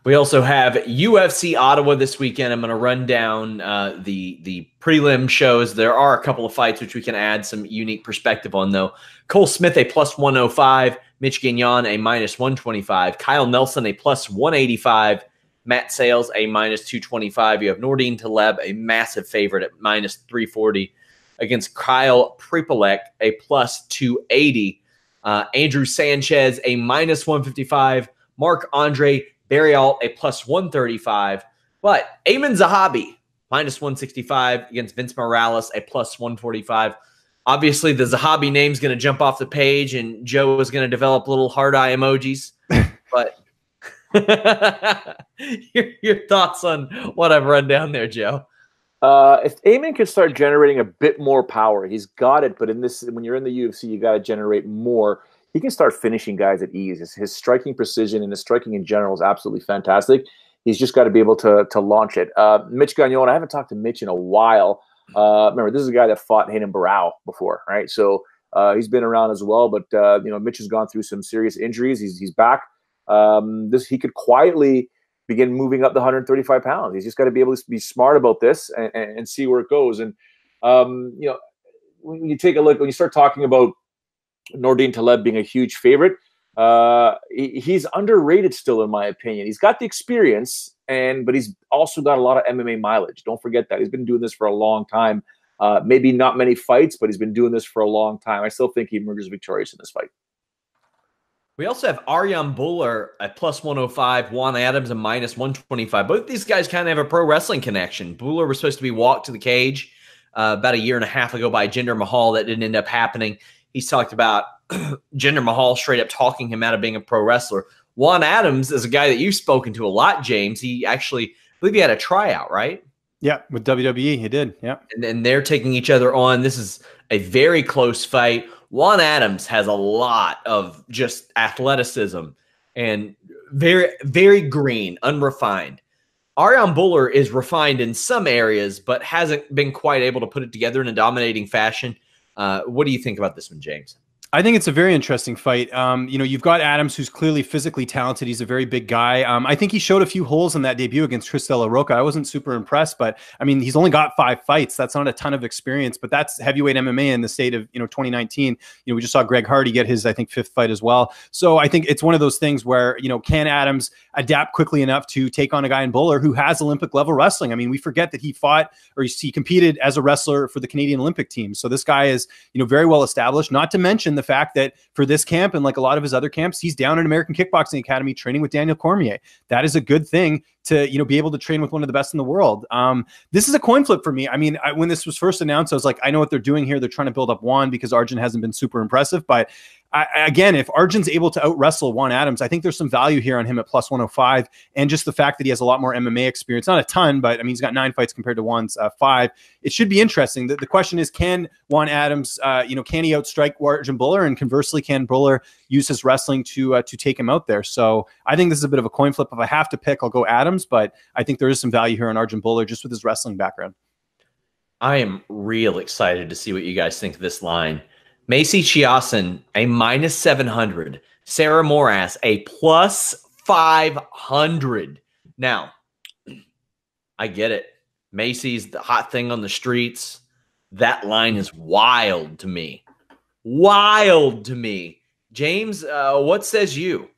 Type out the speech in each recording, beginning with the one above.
We also have UFC Ottawa this weekend. I'm going to run down the prelim shows. There are a couple of fights which we can add some unique perspective on, though. Cole Smith, a plus 105. Mitch Gagnon, a minus 125. Kyle Nelson, a plus 185. Matt Sales, a minus 225. You have Nordine Taleb, a massive favorite at minus 340 against Kyle Pripolek, a plus 280. Andrew Sanchez, a minus 155. Marc-Andre Barriault, a plus 135. But Ayman Zahabi, minus 165 against Vince Morales, a plus 145. Obviously, the Zahabi name's going to jump off the page, and Joe is going to develop little heart eye emojis. But your thoughts on what I've run down there, Joe? If Ayman can start generating a bit more power, he's got it. But when you're in the UFC, you got to generate more. He can start finishing guys at ease. His striking precision and his striking in general is absolutely fantastic. He's just got to be able to launch it. Mitch Gagnon, I haven't talked to Mitch in a while. Remember, this is a guy that fought Hayden Barao before, right? So he's been around as well. But Mitch has gone through some serious injuries. He's back. He could quietly begin moving up the 135 pounds. He's just got to be able to be smart about this and see where it goes. And when you take a look, when you start talking about Nordine Taleb being a huge favorite, he's underrated still, in my opinion. He's got the experience, but he's also got a lot of MMA mileage. Don't forget that. He's been doing this for a long time. Maybe not many fights, but he's been doing this for a long time. I still think he emerges victorious in this fight. We also have Arjan Buller at plus 105, Juan Adams a minus 125. Both these guys kind of have a pro wrestling connection. Buller was supposed to be walked to the cage about a year and a half ago by Jinder Mahal. That didn't end up happening. He's talked about Jinder Mahal straight up talking him out of being a pro wrestler. Juan Adams is a guy that you've spoken to a lot, James. He actually, I believe he had a tryout, right? Yeah, with WWE, he did. Yeah. And they're taking each other on. This is a very close fight. Juan Adams has a lot of just athleticism and very, very green, unrefined. Arjan Buller is refined in some areas, but hasn't been quite able to put it together in a dominating fashion. What do you think about this one, James? I think it's a very interesting fight. You've got Adams, who's clearly physically talented. He's a very big guy. I think he showed a few holes in that debut against Chris De La Roca. I wasn't super impressed, but I mean, he's only got 5 fights. That's not a ton of experience, but that's heavyweight MMA in the state of 2019. We just saw Greg Hardy get his, I think, 5th fight as well. So I think it's one of those things where can Adams adapt quickly enough to take on a guy in Buller who has Olympic level wrestling? I mean, we forget that he competed as a wrestler for the Canadian Olympic team. So this guy is very well established. Not to mention the fact that for this camp and like a lot of his other camps, he's down at American Kickboxing Academy training with Daniel Cormier. That is a good thing to be able to train with one of the best in the world. This is a coin flip for me. I mean, when this was first announced, I was like, I know what they're doing here. They're trying to build up Juan because Arjun hasn't been super impressive. But again, if Arjun's able to out wrestle Juan Adams, I think there's some value here on him at plus 105. And just the fact that he has a lot more MMA experience, not a ton, but I mean, he's got 9 fights compared to Juan's 5. It should be interesting. The question is, can Juan Adams, can he outstrike Arjun Buller? And conversely, can Buller use his wrestling to take him out there? So I think this is a bit of a coin flip. If I have to pick, I'll go Adams, but I think there is some value here on Arjun Buller just with his wrestling background. I am real excited to see what you guys think of this line. Macy Chiasson, a minus 700. Sarah Moras, a plus 500. Now, I get it. Macy's the hot thing on the streets. That line is wild to me. Wild to me. James, what says you?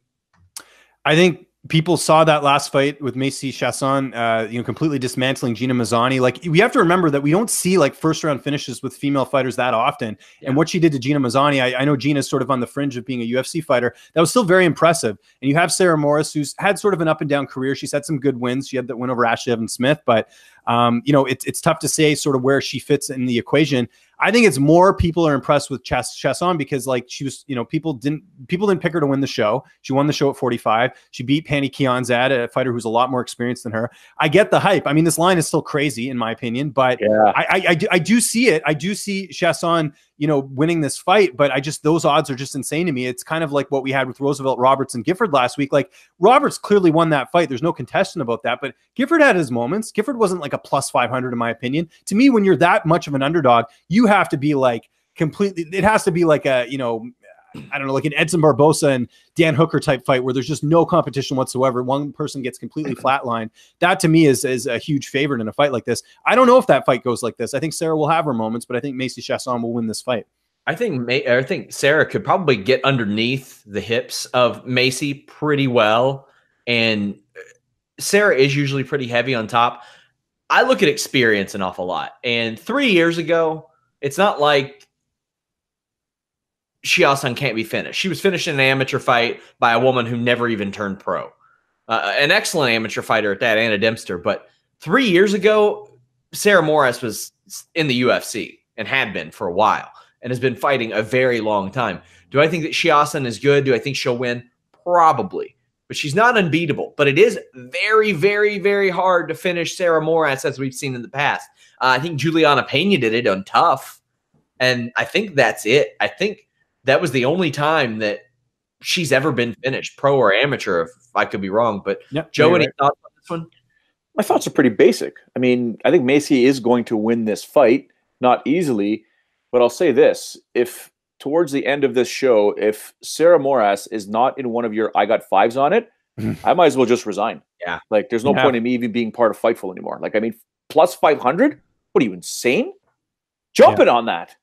I think people saw that last fight with Macy Chiasson, completely dismantling Gina Mazzani. Like, we have to remember that we don't see like first round finishes with female fighters that often. Yeah. And what she did to Gina Mazzani, I know Gina's sort of on the fringe of being a UFC fighter. That was still very impressive. And you have Sarah Morris, who's had sort of an up and down career. She's had some good wins. She had that win over Ashley Evans Smith, but it's tough to say sort of where she fits in the equation. I think it's more people are impressed with Chiasson because like she was, people didn't pick her to win the show. She won the show at 45. She beat Pani Kianzad, a fighter who's a lot more experienced than her. I get the hype. I mean, this line is still crazy in my opinion, but yeah. I do see it. I do see Chiasson, winning this fight, but those odds are just insane to me. It's kind of like what we had with Roosevelt Roberts and Gifford last week. Like, Roberts clearly won that fight. There's no contestant about that, but Gifford had his moments. Gifford wasn't like a plus 500 in my opinion. To me, when you're that much of an underdog, you have to be like completely, it has to be like a, I don't know, like an Edson Barbosa and Dan Hooker type fight where there's just no competition whatsoever. One person gets completely flatlined. That to me is a huge favorite in a fight like this. I don't know if that fight goes like this. I think Sarah will have her moments, but I think Macy Chiasson will win this fight. I think Sarah could probably get underneath the hips of Macy pretty well. And Sarah is usually pretty heavy on top. I look at experience an awful lot. And 3 years ago, it's not like Chiasson can't be finished. She was finished in an amateur fight by a woman who never even turned pro. An excellent amateur fighter at that, Anna Dempster. But 3 years ago, Sarah Moras was in the UFC and had been for a while and has been fighting a very long time. Do I think that Chiasson is good? Do I think she'll win? Probably. But she's not unbeatable. But it is very, very, very hard to finish Sarah Moras as we've seen in the past. I think Juliana Pena did it on Tough. And I think that's it. I think that was the only time that she's ever been finished, pro or amateur, if I could be wrong. But yep, Joe, any thoughts on this one? My thoughts are pretty basic. I mean, I think Macy is going to win this fight, not easily. But I'll say this, if towards the end of this show, if Sarah Moras is not in one of your I got fives on it, I might as well just resign. Yeah. Like, there's no point in me even being part of Fightful anymore. Like, I mean, plus 500? What are you, insane? Jump it on that.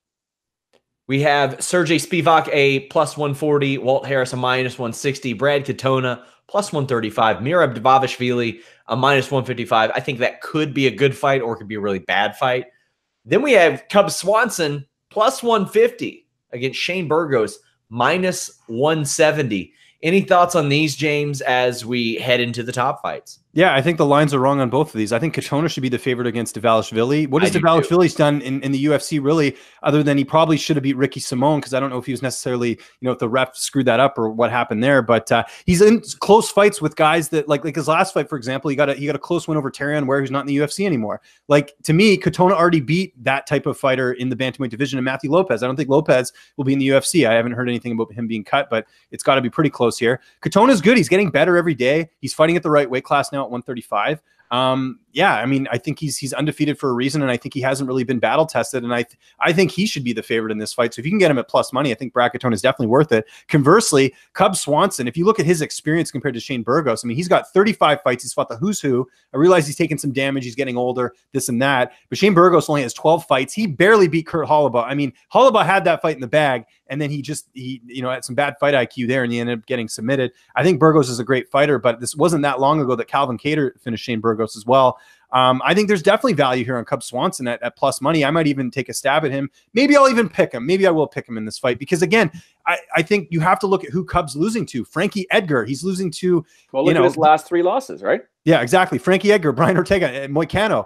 We have Sergey Spivak, a plus 140, Walt Harris, a minus 160, Brad Katona, plus 135, Mirab Dvalishvili, a minus 155. I think that could be a good fight or it could be a really bad fight. Then we have Cub Swanson, plus 150 against Shane Burgos, minus 170. Any thoughts on these, James, as we head into the top fights? Yeah, I think the lines are wrong on both of these. I think Katona should be the favorite against Dvalishvili. What has Dvalishvili's done in the UFC, really, other than he probably should have beat Ricky Simone, because I don't know if he was necessarily, if the ref screwed that up or what happened there. But he's in close fights with guys that, like his last fight, for example, he got a close win over Terrion Ware, who's not in the UFC anymore. Like, to me, Katona already beat that type of fighter in the bantamweight division, and Matthew Lopez. I don't think Lopez will be in the UFC. I haven't heard anything about him being cut, but it's got to be pretty close here. Katona's good. He's getting better every day. He's fighting at the right weight class now at 135. Yeah, I mean, I think he's undefeated for a reason, and I think he hasn't really been battle tested, and I think he should be the favorite in this fight. So if you can get him at plus money, I think Brad Katona is definitely worth it. Conversely, Cub Swanson, if you look at his experience compared to Shane Burgos, I mean, he's got 35 fights. He's fought the who's who. I realize he's taken some damage. He's getting older, this and that. But Shane Burgos only has 12 fights. He barely beat Kurt Hollabaugh. I mean, Hollabaugh had that fight in the bag, and then he had some bad fight IQ there, and he ended up getting submitted. I think Burgos is a great fighter, but this wasn't that long ago that Calvin Kattar finished Shane Burgos as well. I think there's definitely value here on Cub Swanson at plus money. I might even take a stab at him. Maybe I'll even pick him. Maybe I will pick him in this fight because, again, I think you have to look at who Cub's losing to. Frankie Edgar, he's losing to. Well, look at his last 3 losses, right? Yeah, exactly. Frankie Edgar, Brian Ortega, and Moicano.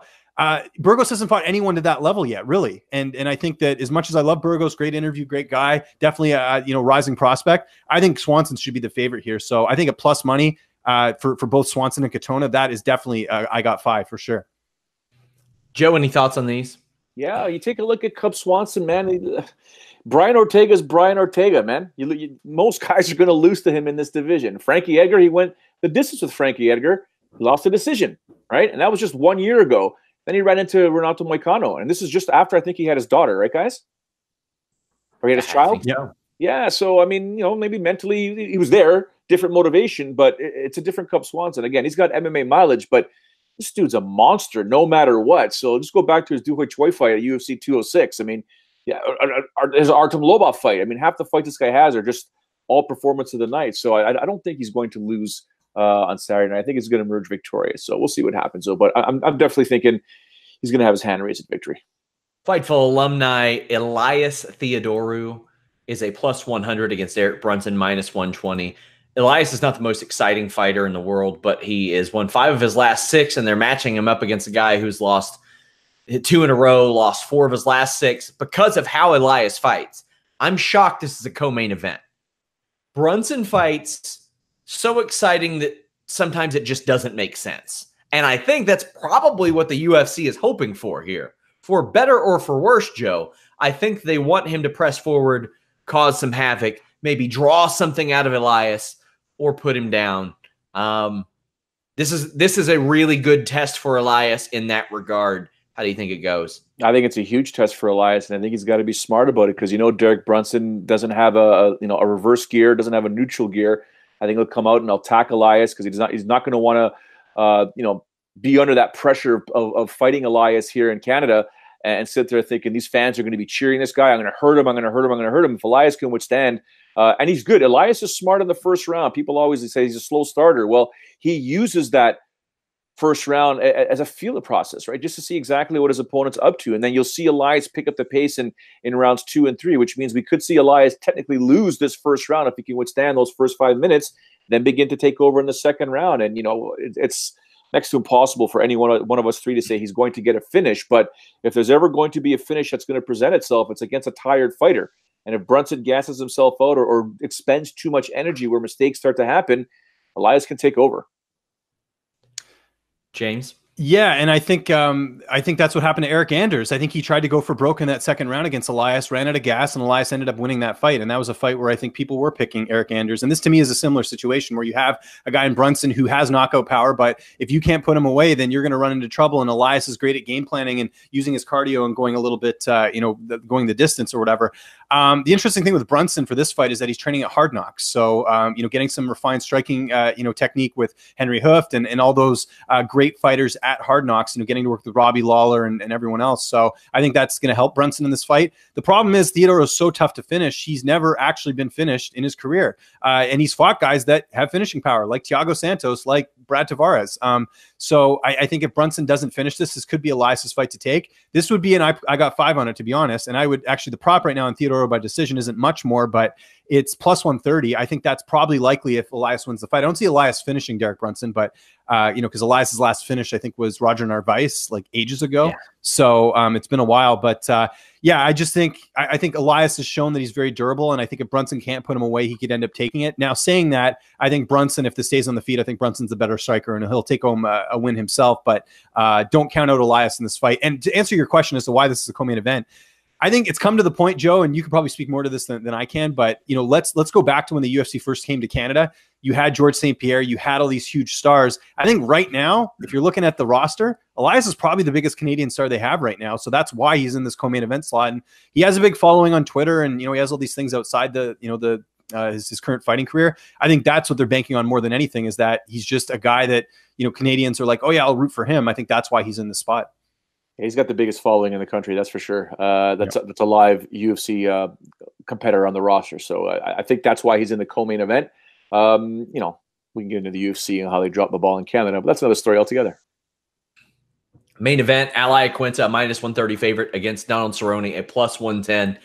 Burgos hasn't fought anyone to that level yet, really. And I think that as much as I love Burgos, great interview, great guy, definitely a rising prospect, I think Swanson should be the favorite here. So I think at plus money for both Swanson and Katona, that is definitely I got 5 for sure. Joe, any thoughts on these? Yeah, you take a look at Cub Swanson, man. Brian Ortega's Brian Ortega, man. Most guys are going to lose to him in this division. Frankie Edgar, he went the distance with Frankie Edgar. He lost a decision, right? And that was just 1 year ago. Then he ran into Renato Moicano. And this is just after I think he had his daughter, right, guys? Or he had his child? Yeah. Yeah, so, I mean, maybe mentally he was there, different motivation, but it's a different Cub Swanson. Again, he's got MMA mileage, but this dude's a monster no matter what. So just go back to his Duhoi Choi fight at UFC 206. I mean, yeah, his Artem Lobov fight. I mean, half the fights this guy has are just all performance of the night. So I don't think he's going to lose on Saturday night. I think he's going to emerge victorious. So we'll see what happens. But I'm definitely thinking he's going to have his hand raised at victory. Fightful alumni Elias Theodorou is a plus 100 against Eric Brunson, minus 120. Elias is not the most exciting fighter in the world, but he has won 5 of his last 6, and they're matching him up against a guy who's lost 2 in a row, lost 4 of his last 6 because of how Elias fights. I'm shocked this is a co-main event. Brunson fights so exciting that sometimes it just doesn't make sense. And I think that's probably what the UFC is hoping for here. For better or for worse, Joe, I think they want him to press forward, cause some havoc, maybe draw something out of Elias, or put him down. This is a really good test for Elias in that regard How do you think it goes? I think it's a huge test for Elias, and I think he's got to be smart about it because Derek Brunson doesn't have a reverse gear, doesn't have a neutral gear. I think he'll come out and he'll attack Elias because he's not going to want to be under that pressure of fighting Elias here in Canada and sit there thinking these fans are going to be cheering this guy. I'm going to hurt him. I'm going to hurt him. I'm going to hurt him. If Elias can withstand, and he's good. Elias is smart in the first round. People always say he's a slow starter. Well, he uses that first round as a feeler process, right? Just to see exactly what his opponent's up to. And then you'll see Elias pick up the pace in rounds 2 and 3, which means we could see Elias technically lose this first round if he can withstand those first 5 minutes, then begin to take over in the second round. And, it's next to impossible for any one of us three to say he's going to get a finish. But if there's ever going to be a finish that's going to present itself, it's against a tired fighter. And if Brunson gasses himself out or expends too much energy where mistakes start to happen, Elias can take over. James? Yeah, and I think that's what happened to Eric Anders. I think he tried to go for broke in that second round against Elias, ran out of gas, and Elias ended up winning that fight. And that was a fight where I think people were picking Eric Anders. And this to me is a similar situation where you have a guy in Brunson who has knockout power, but if you can't put him away, then you're going to run into trouble. And Elias is great at game planning and using his cardio and going a little bit, going the distance or whatever. The interesting thing with Brunson for this fight is that he's training at Hard Knocks. So, getting some refined striking, technique with Henry Hooft and all those great fighters at Hard Knocks, getting to work with Robbie Lawler and everyone else. So I think that's going to help Brunson in this fight. The problem is Theodorou is so tough to finish. He's never actually been finished in his career. And he's fought guys that have finishing power, like Thiago Santos, like Brad Tavares. So I think if Brunson doesn't finish this could be Elias's fight to take. This would be I got 5 on it, to be honest. And I would actually, the prop right now in Theodorou by decision isn't much more, but it's plus 130. I think that's probably likely if Elias wins the fight. I don't see Elias finishing Derek Brunson, but because Elias's last finish, I think, was Roger Narvaez like ages ago. Yeah. So it's been a while, but I just think I think Elias has shown that he's very durable, and I think if Brunson can't put him away, he could end up taking it. Now, saying that, I think Brunson, if this stays on the feet, I think Brunson's a better striker, and he'll take home a win himself. But don't count out Elias in this fight. And to answer your question as to why this is a co-main event, I think it's come to the point, Joe, and you can probably speak more to this than I can, but let's go back to when the UFC first came to Canada. You had George St. Pierre, you had all these huge stars. I think right now, if you're looking at the roster, Elias is probably the biggest Canadian star they have right now. So that's why he's in this co-main event slot. And he has a big following on Twitter, and he has all these things outside his current fighting career. I think that's what they're banking on more than anything, is that he's just a guy that Canadians are like, oh yeah, I'll root for him. I think that's why he's in the spot. He's got the biggest following in the country, that's for sure. That's a live UFC competitor on the roster. So I think that's why he's in the co-main event. We can get into the UFC and how they drop the ball in Canada, but that's another story altogether. Main event, Iaquinta, a minus 130 favorite against Donald Cerrone, a plus 110.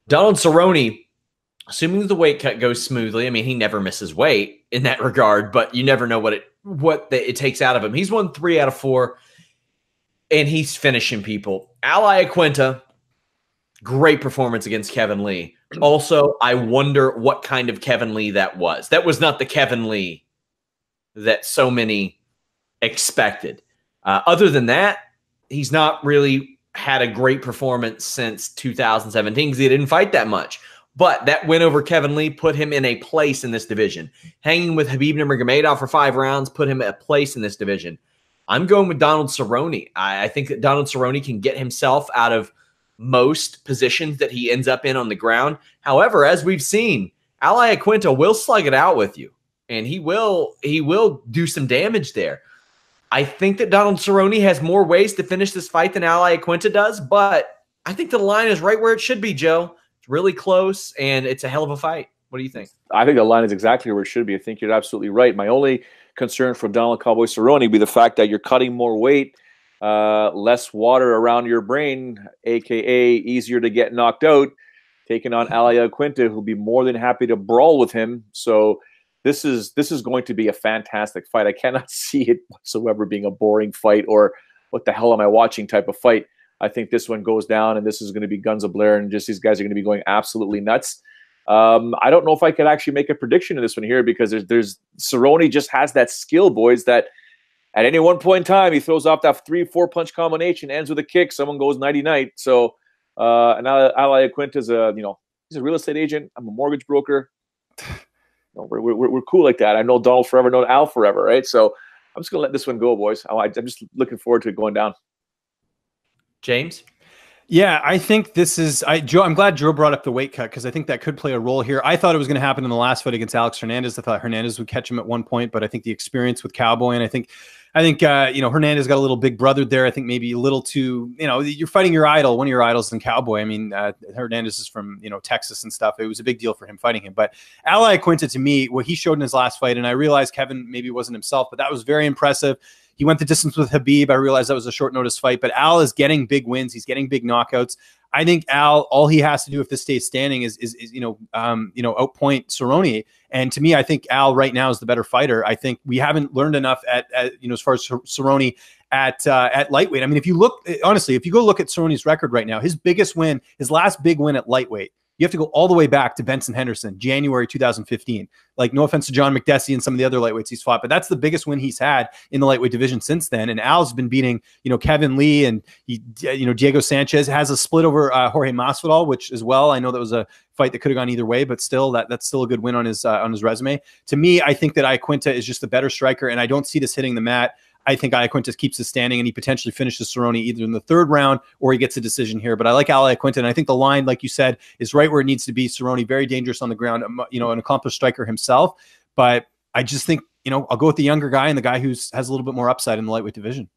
Donald Cerrone, assuming the weight cut goes smoothly, I mean, he never misses weight in that regard, but you never know what it takes out of him. He's won 3 out of 4. And he's finishing people. Iaquinta, great performance against Kevin Lee. Also, I wonder what kind of Kevin Lee that was. That was not the Kevin Lee that so many expected. Other than that, he's not really had a great performance since 2017 because he didn't fight that much. But that win over Kevin Lee put him in a place in this division. Hanging with Khabib Nurmagomedov for 5 rounds put him at a place in this division. I'm going with Donald Cerrone. I think that Donald Cerrone can get himself out of most positions that he ends up in on the ground. However, as we've seen, Iaquinta will slug it out with you, and he will do some damage there. I think that Donald Cerrone has more ways to finish this fight than Iaquinta does, but I think the line is right where it should be, Joe. It's really close, and it's a hell of a fight. What do you think? I think the line is exactly where it should be. I think you're absolutely right. My only concern for Donald Cowboy Cerrone would be the fact that you're cutting more weight, less water around your brain, aka easier to get knocked out, taking on Iaquinta, who'll be more than happy to brawl with him. So this is going to be a fantastic fight. I cannot see it whatsoever being a boring fight or what the hell am I watching type of fight. I think this one goes down, and this is going to be guns a blare, and just these guys are going to be going absolutely nuts. I don't know if I could actually make a prediction in this one here because there's Cerrone just has that skill, boys, that at any one point in time he throws off that 3-4 punch combination, ends with a kick, someone goes nighty-night. So and Iaquinta is he's a real estate agent. I'm a mortgage broker. We're cool like that. I know Donald forever, known Al forever, right? So I'm just gonna let this one go, boys. I'm just looking forward to it going down. James? Yeah, I think this is Joe. I'm glad Joe brought up the weight cut because I think that could play a role here. I thought it was going to happen in the last fight against Alex Hernandez. I thought Hernandez would catch him at one point, but I think the experience with Cowboy, and I think Hernandez got a little big brother there. I think maybe a little too, you're fighting your idol, one of your idols in Cowboy. I mean, Hernandez is from Texas and stuff. It was a big deal for him fighting him. But Al Iaquinta, to me, what he showed in his last fight, and I realized Kevin maybe wasn't himself, but that was very impressive. He went the distance with Habib. I realized that was a short notice fight, but Al is getting big wins. He's getting big knockouts. I think Al, all he has to do if this stays standing is outpoint Cerrone. And to me, I think Al right now is the better fighter. I think we haven't learned enough at as far as Cerrone at lightweight. I mean, if you go look at Cerrone's record right now, his last big win at lightweight, you have to go all the way back to Benson Henderson, January 2015. Like, no offense to John McDessie and some of the other lightweights he's fought, but that's the biggest win he's had in the lightweight division since then. And Al's been beating, Kevin Lee and Diego Sanchez, has a split over Jorge Masvidal, which as well, I know that was a fight that could have gone either way, but still, that's still a good win on his resume. To me, I think that Iaquinta is just the better striker, and I don't see this hitting the mat. I think Iaquinta keeps it standing, and he potentially finishes Cerrone either in the third round or he gets a decision here. But I like Al Iaquinta, and I think the line, like you said, is right where it needs to be. Cerrone, very dangerous on the ground, an accomplished striker himself. But I just think, I'll go with the younger guy and the guy who has a little bit more upside in the lightweight division.